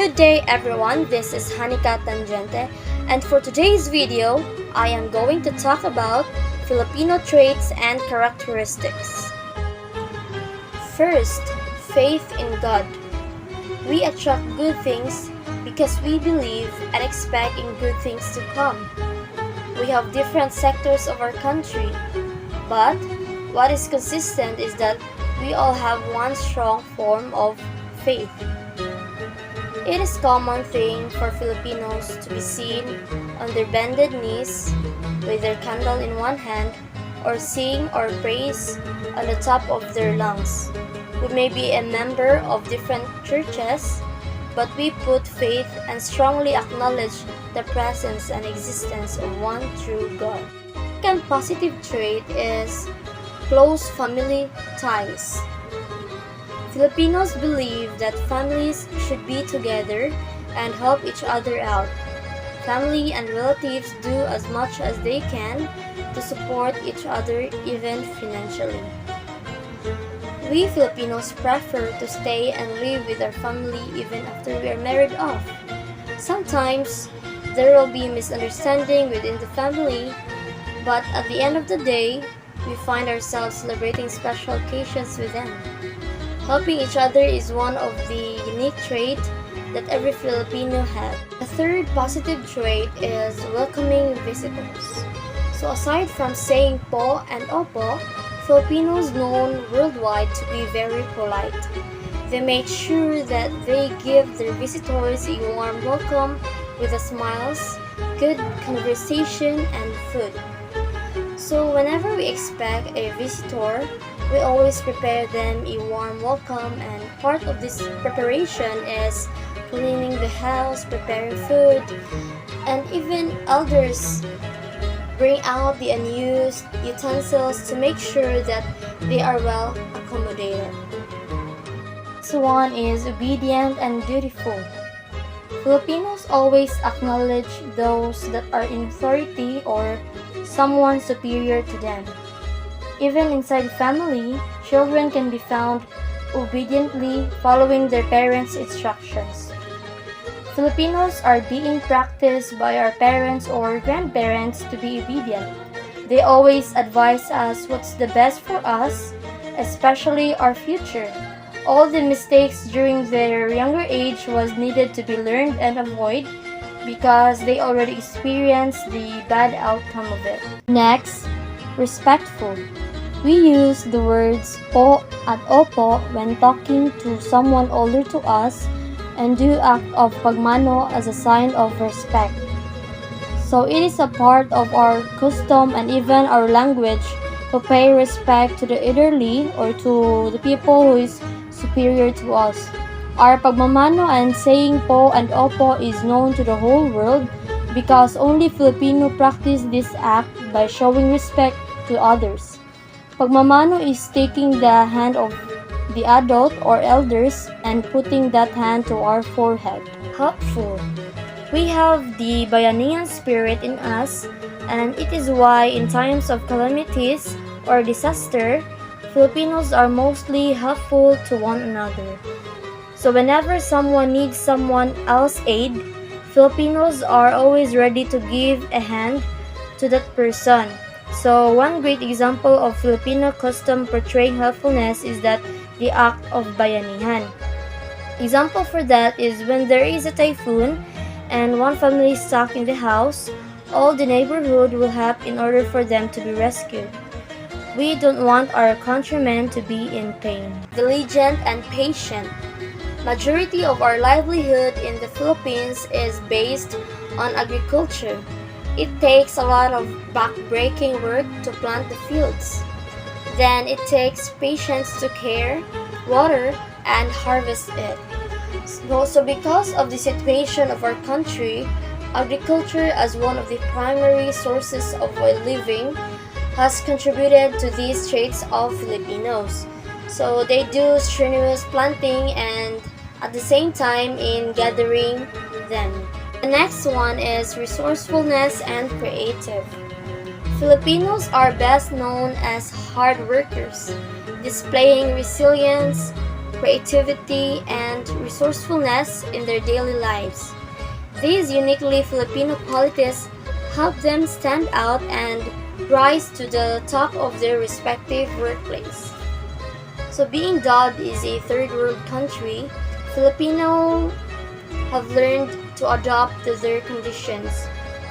Good day everyone, this is Hanika Tangente, and for today's video, I am going to talk about Filipino traits and characteristics. First, faith in God. We attract good things because we believe and expect in good things to come. We have different sectors of our country, but what is consistent is that we all have one strong form of faith. It is a common thing for Filipinos to be seen on their bended knees with their candle in one hand or sing or praise on the top of their lungs. We may be a member of different churches, but we put faith and strongly acknowledge the presence and existence of one true God. The second positive trait is close family ties. Filipinos believe that families should be together and help each other out. Family and relatives do as much as they can to support each other even financially. We Filipinos prefer to stay and live with our family even after we are married off. Sometimes there will be misunderstanding within the family, but at the end of the day, we find ourselves celebrating special occasions with them. Helping each other is one of the unique traits that every Filipino has. The third positive trait is welcoming visitors. So aside from saying po and opo, Filipinos known worldwide to be very polite. They make sure that they give their visitors a warm welcome with a smiles, good conversation, and food. So whenever we expect a visitor, we always prepare them a warm welcome, and part of this preparation is cleaning the house, preparing food, and even elders bring out the unused utensils to make sure that they are well accommodated. Next one is obedient and dutiful. Filipinos always acknowledge those that are in authority or someone superior to them. Even inside family, children can be found obediently following their parents' instructions. Filipinos are being practiced by our parents or grandparents to be obedient. They always advise us what's the best for us, especially our future. All the mistakes during their younger age was needed to be learned and avoided because they already experienced the bad outcome of it. Next, respectful. We use the words po at opo when talking to someone older to us and do act of pagmano as a sign of respect. So it is a part of our custom and even our language to pay respect to the elderly or to the people who is superior to us. Our pagmamano and saying po and opo is known to the whole world because only Filipino practice this act by showing respect to others. Pagmamano is taking the hand of the adult or elders and putting that hand to our forehead. Helpful. We have the bayanihan spirit in us, and it is why in times of calamities or disaster, Filipinos are mostly helpful to one another. So whenever someone needs someone else's aid, Filipinos are always ready to give a hand to that person. So one great example of Filipino custom portraying helpfulness is that the act of bayanihan. Example for that is when there is a typhoon and one family is stuck in the house, all the neighborhood will help in order for them to be rescued. We don't want our countrymen to be in pain. Diligent and patient. Majority of our livelihood in the Philippines is based on agriculture. It takes a lot of back-breaking work to plant the fields. Then it takes patience to care, water, and harvest it. So because of the situation of our country, agriculture as one of the primary sources of a living has contributed to these traits of Filipinos. So they do strenuous planting and at the same time in gathering them. The next one is resourcefulness and creative. Filipinos are best known as hard workers, displaying resilience, creativity, and resourcefulness in their daily lives. These uniquely Filipino qualities help them stand out and rise to the top of their respective workplace. So being dubbed is a third world country, Filipino have learned to adapt to their conditions.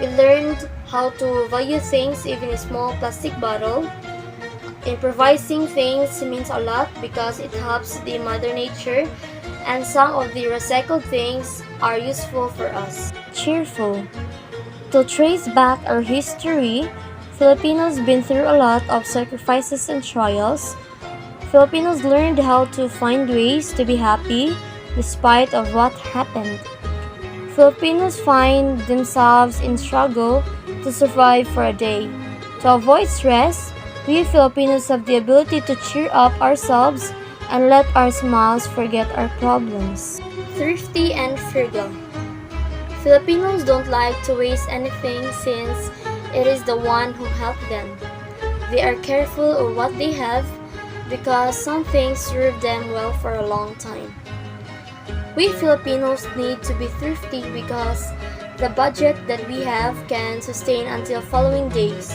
We learned how to value things, even a small plastic bottle. Improvising things means a lot because it helps the mother nature, and some of the recycled things are useful for us. Cheerful. To trace back our history, Filipinos been through a lot of sacrifices and trials. Filipinos learned how to find ways to be happy despite of what happened. Filipinos find themselves in struggle to survive for a day. To avoid stress, we Filipinos have the ability to cheer up ourselves and let our smiles forget our problems. Thrifty and frugal. Filipinos don't like to waste anything since it is the one who helped them. They are careful of what they have because some things serve them well for a long time. We Filipinos need to be thrifty because the budget that we have can sustain until following days.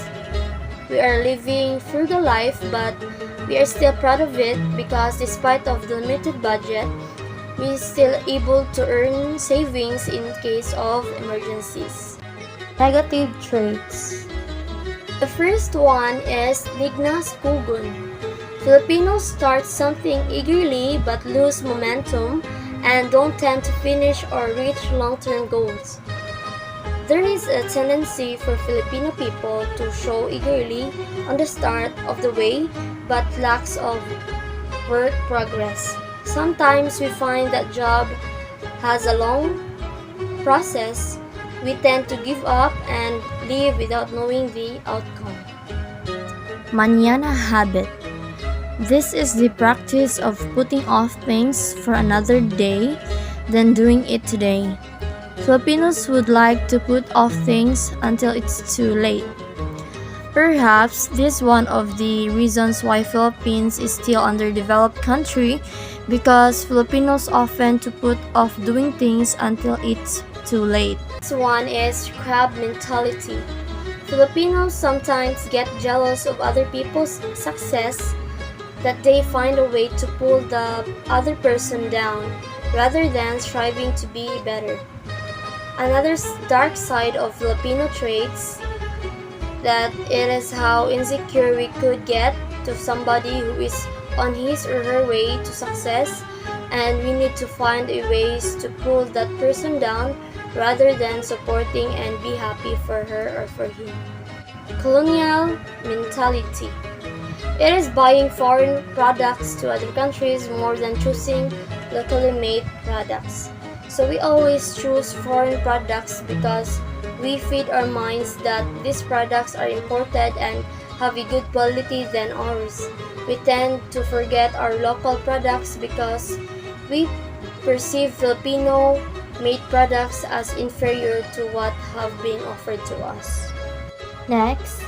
We are living frugal life, but we are still proud of it because despite of the limited budget, we still able to earn savings in case of emergencies. Negative traits. The first one is lignas kugun. Filipinos start something eagerly but lose momentum and don't tend to finish or reach long-term goals. There is a tendency for Filipino people to show eagerly on the start of the way but lacks of work progress. Sometimes we find that job has a long process. We tend to give up and leave without knowing the outcome. Mañana habit. This is the practice of putting off things for another day than doing it today. Filipinos would like to put off things until it's too late. Perhaps this is one of the reasons why Philippines is still underdeveloped country because Filipinos often to put off doing things until it's too late. This one is crab mentality. Filipinos sometimes get jealous of other people's success that they find a way to pull the other person down rather than striving to be better. Another dark side of Filipino traits that it is how insecure we could get to somebody who is on his or her way to success, and we need to find a ways to pull that person down rather than supporting and be happy for her or for him. Colonial mentality. It is buying foreign products to other countries more than choosing locally made products. So we always choose foreign products because we feed our minds that these products are imported and have a good quality than ours. We tend to forget our local products because we perceive Filipino made products as inferior to what have been offered to us. Next,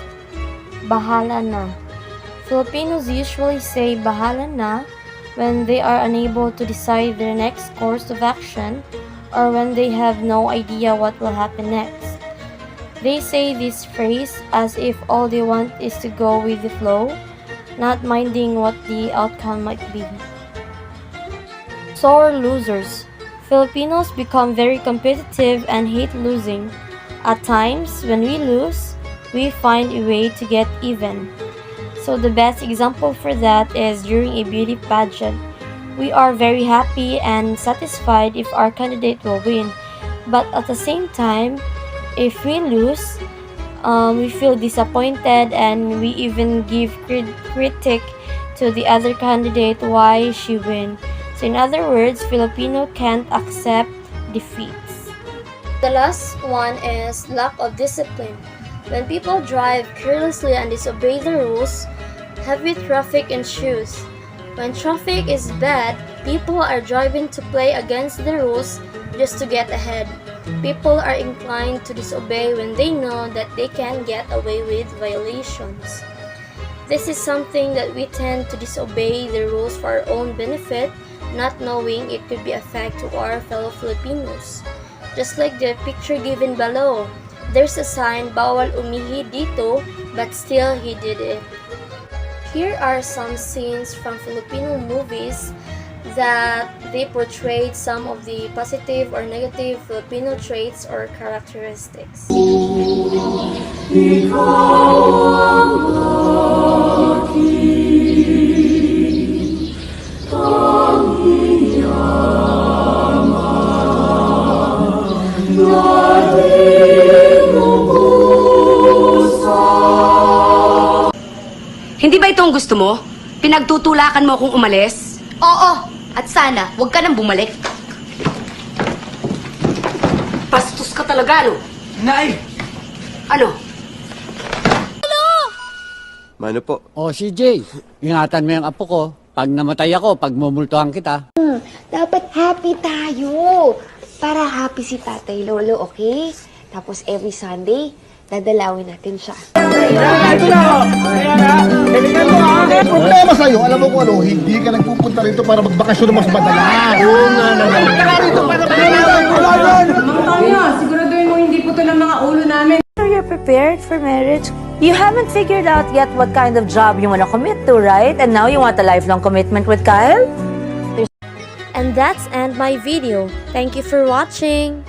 bahala na. Filipinos usually say bahala na when they are unable to decide their next course of action or when they have no idea what will happen next. They say this phrase as if all they want is to go with the flow, not minding what the outcome might be. Sore losers. Filipinos become very competitive and hate losing. At times, when we lose, we find a way to get even. So the best example for that is during a beauty pageant. We are very happy and satisfied if our candidate will win. But at the same time, if we lose, we feel disappointed and we even give critique to the other candidate why she win. So in other words, Filipino can't accept defeats. The last one is lack of discipline. When people drive carelessly and disobey the rules, heavy traffic ensues. When traffic is bad, people are driving to play against the rules just to get ahead. People are inclined to disobey when they know that they can get away with violations. This is something that we tend to disobey the rules for our own benefit not knowing it could be a fact to our fellow Filipinos. Just like the picture given below, there's a sign bawal umihi dito, but still he did it. Here are some scenes from Filipino movies that they portrayed some of the positive or negative Filipino traits or characteristics. Hindi ba ito ang gusto mo? Pinagtutulakan mo akong umalis? Oo, at sana, huwag ka nang bumalik. Bastos ka talaga, no? Nay! Ano? Mano po? O CJ, ingatan mo yung apo ko. Pag namatay ako, pagmumultuhan kita. Dapat happy tayo. Para happy si Tatay Lolo, okay? Tapos every Sunday, dadalawin natin siya. Problema sa'yo, alam mo kung ano, hindi ka nagpupunta rito para magbakasyon ng mas madalas. Oo nga naman. Kaya rito para Tanya, siguraduhin mo hindi po ito ng mga ulo namin. So you're prepared for marriage? You haven't figured out yet what kind of job you want to commit to, right? And now you want a lifelong commitment with Kyle? And that's end my video. Thank you for watching.